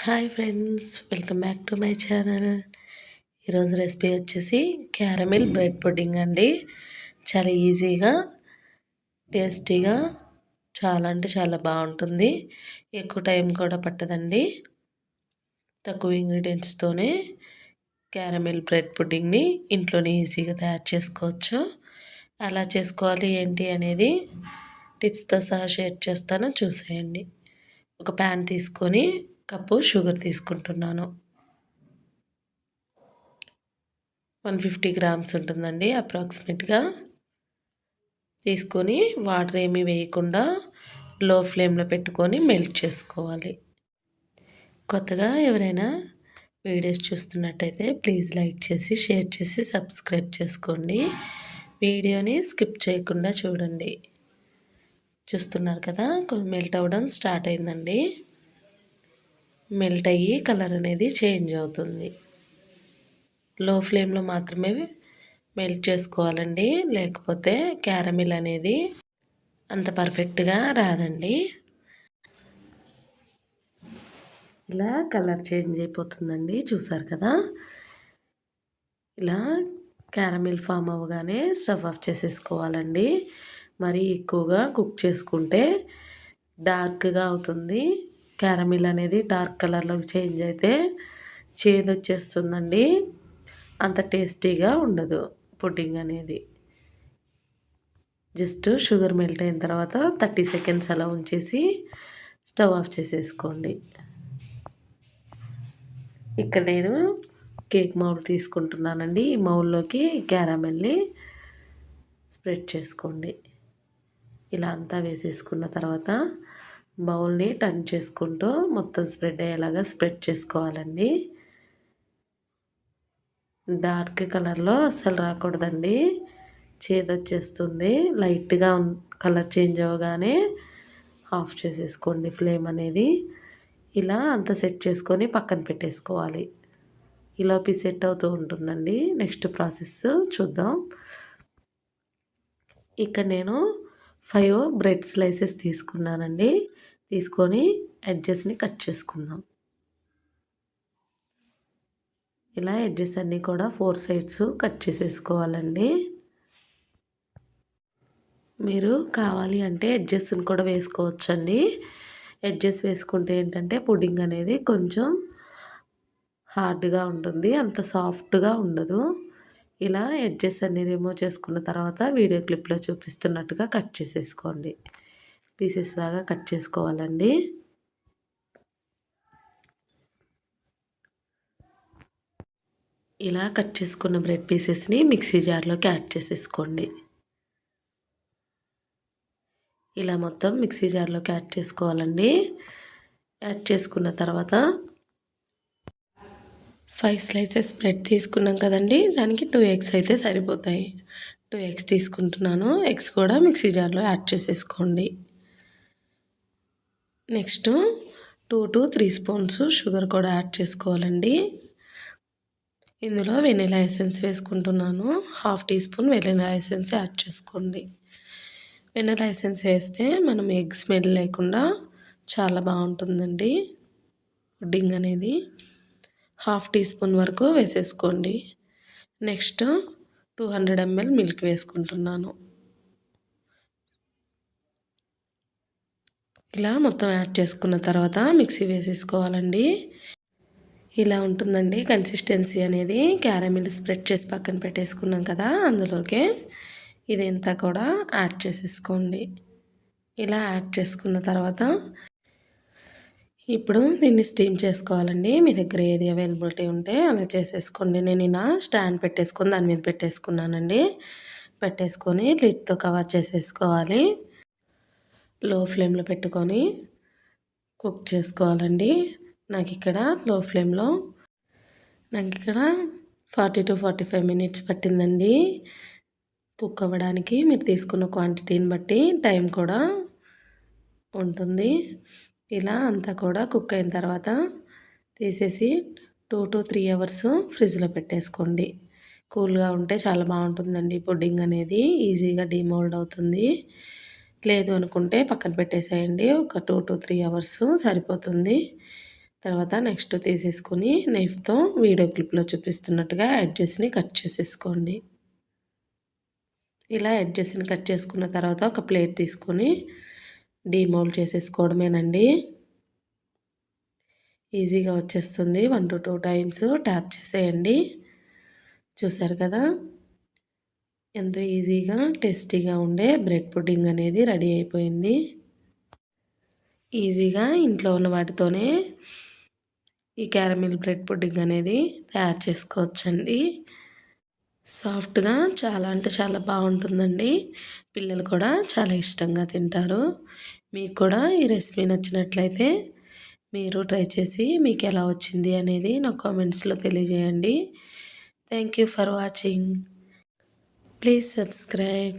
Hi friends, welcome back to my channel. ఈరోజు recipe వచ్చేసి caramel bread pudding అండి. చాలా ఈజీగా, టేస్టీగా, చాలా అంటే చాలా బాగుంటుంది. ఎక్కువ టైం కూడా పట్టదండి. తక్కువ ఇంగ్రీడియంట్స్తోనే క్యారమిల్ బ్రెడ్ పుడ్డింగ్ని ఇంట్లోనే ఈజీగా తయారు చేసుకోవచ్చు. ఎలా చేసుకోవాలి ఏంటి అనేది టిప్స్తో సహా షేర్ చేస్తాను, చూసేయండి. ఒక ప్యాన్ తీసుకొని కప్పు షుగర్ తీసుకుంటున్నాను. 150 గ్రామ్స్ ఉంటుందండి అప్రాక్సిమేట్గా. తీసుకొని వాటర్ ఏమీ వేయకుండా లో ఫ్లేమ్లో పెట్టుకొని మెల్ట్ చేసుకోవాలి. కొత్తగా ఎవరైనా వీడియోస్ చూస్తున్నట్టయితే ప్లీజ్ లైక్ చేసి, షేర్ చేసి, సబ్స్క్రైబ్ చేసుకోండి. వీడియోని స్కిప్ చేయకుండా చూడండి. చూస్తున్నారు కదా, కొంచెం మెల్ట్ అవ్వడం స్టార్ట్ అయిందండి. మెల్ట్ అయ్యి కలర్ అనేది చేంజ్ అవుతుంది. లో ఫ్లేమ్లో మాత్రమే మెల్ట్ చేసుకోవాలండి, లేకపోతే క్యారమిల్ అనేది అంత పర్ఫెక్ట్గా రాదండి. ఇలా కలర్ చేంజ్ అయిపోతుందండి, చూసారు కదా. ఇలా క్యారమిల్ ఫామ్ అవ్వగానే స్టవ్ ఆఫ్ చేసేసుకోవాలండి. మరీ ఎక్కువగా కుక్ చేసుకుంటే డార్క్గా అవుతుంది. క్యారమిల్ అనేది డార్క్ కలర్లోకి చేంజ్ అయితే చేదు వచ్చేస్తుందండి. అంత టేస్టీగా ఉండదు పుడ్డింగ్ అనేది. జస్ట్ షుగర్ మెల్ట్ అయిన తర్వాత 30 సెకండ్స్ అలా ఉంచేసి స్టవ్ ఆఫ్ చేసేసుకోండి. ఇక్కడ నేను కేక్ మౌల్డ్ తీసుకుంటున్నానండి. ఈ మౌల్డ్లోకి క్యారమిల్ని స్ప్రెడ్ చేసుకోండి. ఇలా అంతా వేసేసుకున్న తర్వాత బౌల్ని టర్న్ చేసుకుంటూ మొత్తం స్ప్రెడ్ అయ్యేలాగా స్ప్రెడ్ చేసుకోవాలండి. డార్క్ కలర్లో అస్సలు రాకూడదండి, చేదొచ్చేస్తుంది. లైట్గా కలర్ చేంజ్ అవ్వగానే ఆఫ్ చేసేసుకోండి ఫ్లేమ్ అనేది. ఇలా అంతా సెట్ చేసుకొని పక్కన పెట్టేసుకోవాలి. ఈలోపు సెట్ అవుతూ ఉంటుందండి. నెక్స్ట్ ప్రాసెస్ చూద్దాం. ఇక్కడ నేను 5 బ్రెడ్ స్లైసెస్ తీసుకున్నానండి. తీసుకొని ఎడ్జెస్ని కట్ చేసుకుందాం. ఇలా ఎడ్జెస్ అన్నీ కూడా 4 సైడ్స్ కట్ చేసేసుకోవాలండి. మీరు కావాలి అంటే ఎడ్జెస్ని కూడా వేసుకోవచ్చండి. ఎడ్జెస్ వేసుకుంటే ఏంటంటే పుడ్డింగ్ అనేది కొంచెం హార్డ్గా ఉంటుంది, అంత సాఫ్ట్గా ఉండదు. ఇలా ఎడ్జెస్ అన్నీ రిమూవ్ చేసుకున్న తర్వాత వీడియో క్లిప్లో చూపిస్తున్నట్టుగా కట్ చేసేసుకోండి. పీసెస్ లాగా కట్ చేసుకోవాలండి. ఇలా కట్ చేసుకున్న బ్రెడ్ పీసెస్ని మిక్సీ జార్లోకి యాడ్ చేసేసుకోండి. ఇలా మొత్తం మిక్సీ జార్లోకి యాడ్ చేసుకోవాలండి. యాడ్ చేసుకున్న తర్వాత 5 స్లైసెస్ బ్రెడ్ తీసుకున్నాం కదండి, దానికి 2 ఎగ్స్ అయితే సరిపోతాయి. 2 ఎగ్స్ తీసుకుంటున్నాను. ఎగ్స్ కూడా మిక్సీ జార్లో యాడ్ చేసేసుకోండి. నెక్స్ట్ 2 to 3 స్పూన్స్ షుగర్ కూడా యాడ్ చేసుకోవాలండి. ఇందులో వెనిలా ఎసెన్స్ వేసుకుంటున్నాను. 1/2 teaspoon vanilla essence add చేసుకోండి. వెనిలా ఎసెన్స్ వేస్తే మనం ఎగ్ స్మెల్ లేకుండా చాలా బాగుంటుందండి పుడ్డింగ్ అనేది. 1/2 టీ స్పూన్ వరకు వేసేసుకోండి. నెక్స్ట్ 200 ml మిల్క్ వేసుకుంటున్నాను. ఇలా మొత్తం యాడ్ చేసుకున్న తర్వాత మిక్సీ వేసేసుకోవాలండి. ఇలా ఉంటుందండి కన్సిస్టెన్సీ అనేది. క్యారమిల్ స్ప్రెడ్ చేసి పక్కన పెట్టేసుకున్నాం కదా, అందులోకే ఇదంతా కూడా యాడ్ చేసేసుకోండి. ఇలా యాడ్ చేసుకున్న తర్వాత ఇప్పుడు దీన్ని స్టీమ్ చేసుకోవాలండి. మీ దగ్గర ఏది అవైలబిలిటీ ఉంటే అలా చేసేసుకోండి. నేను ఇలా స్టాండ్ పెట్టేసుకొని దాని మీద పెట్టేసుకున్నానండి. పెట్టేసుకొని లిడ్తో కవర్ చేసేసుకోవాలి. లో ఫ్లేమ్లో పెట్టుకొని కుక్ చేసుకోవాలండి. నాకు ఇక్కడ 40 to 45 మినిట్స్ పట్టిందండి కుక్ అవ్వడానికి. మీరు తీసుకున్న క్వాంటిటీని బట్టి టైం కూడా ఉంటుంది. ఇలా అంతా కూడా కుక్ అయిన తర్వాత తీసేసి 2 to 3 అవర్స్ ఫ్రిడ్జ్లో పెట్టేసుకోండి. కూల్గా ఉంటే చాలా బాగుంటుందండి పుడ్డింగ్ అనేది, ఈజీగా డీమోల్డ్ అవుతుంది. లేదు అనుకుంటే పక్కన పెట్టేసేయండి. ఒక 2 to 3 అవర్స్ సరిపోతుంది. తర్వాత నెక్స్ట్ తీసేసుకొని నైఫ్తో వీడియో క్లిప్లో చూపిస్తున్నట్టుగా ఎడ్జెస్ని కట్ చేసేసుకోండి. ఇలా ఎడ్జెస్ని కట్ చేసుకున్న తర్వాత ఒక ప్లేట్ తీసుకొని డీమోల్డ్ చేసేసుకోవడమేనండి. ఈజీగా వచ్చేస్తుంది. 1 to 2 టైమ్స్ ట్యాప్ చేసేయండి. చూసారు కదా, ఎంతో ఈజీగా టేస్టీగా ఉండే బ్రెడ్ పుడ్డింగ్ అనేది రెడీ అయిపోయింది. ఈజీగా ఇంట్లో ఉన్న వాటితోనే ఈ క్యారమిల్ బ్రెడ్ పుడ్డింగ్ అనేది తయారు చేసుకోవచ్చండి. సాఫ్ట్గా చాలా అంటే చాలా బాగుంటుందండి. పిల్లలు కూడా చాలా ఇష్టంగా తింటారు. మీకు కూడా ఈ రెసిపీ నచ్చినట్లయితే మీరు ట్రై చేసి మీకు ఎలా వచ్చింది అనేది నాకు కామెంట్స్లో తెలియజేయండి. Thank you for watching. Please subscribe.